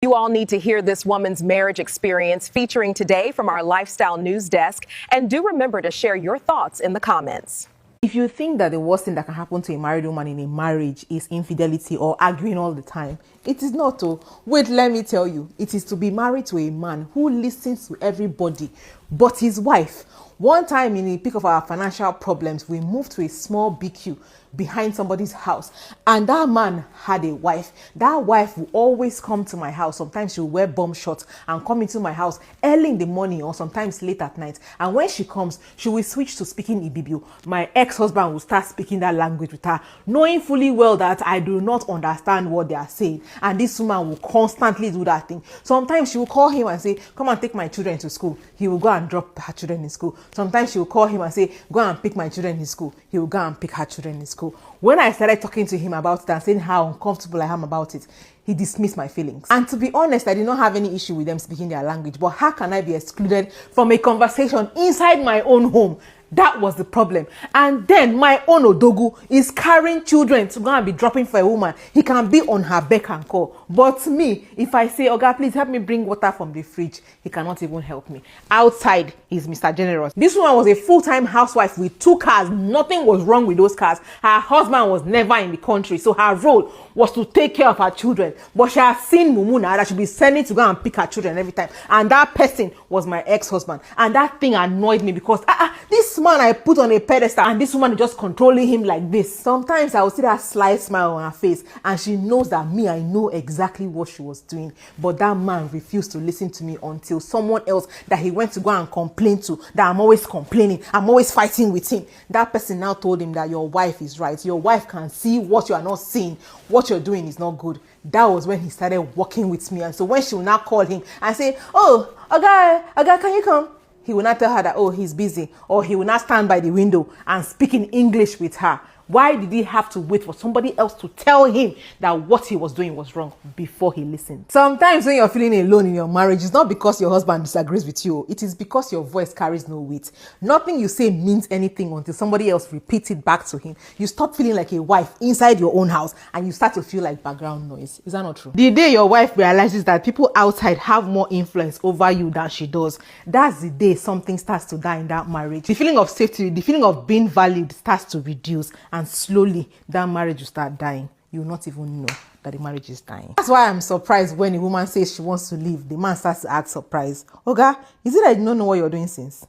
You all need to hear this woman's marriage experience featuring today from our Lifestyle News Desk. And do remember to share your thoughts in the comments. If you think that the worst thing that can happen to a married woman in a marriage is infidelity or arguing all the time, it is not. Oh, wait, let me tell you, it is to be married to a man who listens to everybody but his wife. One time in the peak of our financial problems, we moved to a small BQ behind somebody's house, and that man had a wife. That wife will always come to my house. Sometimes she will wear bomb shorts and come into my house early in the morning or sometimes late at night. And when she comes, she will switch to speaking Ibibio. My ex-husband will start speaking that language with her, knowing fully well that I do not understand what they are saying. And this woman will constantly do that thing. Sometimes she will call him and say, come and take my children to school. He will go and drop her children in school. Sometimes she will call him and say, go and pick my children in school. He will go and pick her children in school. When I started talking to him about it and saying how uncomfortable I am about it, he dismissed my feelings. And to be honest, I did not have any issue with them speaking their language. But how can I be excluded from a conversation inside my own home? That was the problem. And then my own Odogu is carrying children to go and be dropping for a woman. He can be on her beck and call. But me, if I say, Oga, please help me bring water from the fridge, he cannot even help me. Outside, he's Mr. Generous. This woman was a full-time housewife with 2 cars. Nothing was wrong with those cars. Her husband was never in the country, so her role was to take care of her children. But she has seen Mumuna that she'll be sending to go and pick her children every time. And that person was my ex-husband. And that thing annoyed me because this man I put on a pedestal and this woman is just controlling him like this. Sometimes I will see that sly smile on her face and she knows that me, I know exactly what she was doing. But that man refused to listen to me until someone else that he went to go and complain to, that I'm always complaining, I'm always fighting with him. That person now told him that your wife is right. Your wife can see what you are not seeing. What you're doing is not good. That was when he started working with me. And so when she will now call him and say, oh, Oga, can you come? He will not tell her that, oh, he's busy. Or he will not stand by the window and speak in English with her. Why did he have to wait for somebody else to tell him that what he was doing was wrong before he listened? Sometimes when you're feeling alone in your marriage, it's not because your husband disagrees with you. It is because your voice carries no weight. Nothing you say means anything until somebody else repeats it back to him. You stop feeling like a wife inside your own house and you start to feel like background noise. Is that not true? The day your wife realizes that people outside have more influence over you than she does, that's the day something starts to die in that marriage. The feeling of safety, the feeling of being valued starts to reduce. And slowly, that marriage will start dying. You will not even know that the marriage is dying. That's why I'm surprised when a woman says she wants to leave. The man starts to act surprised. Oga, is it that you don't know what you're doing since?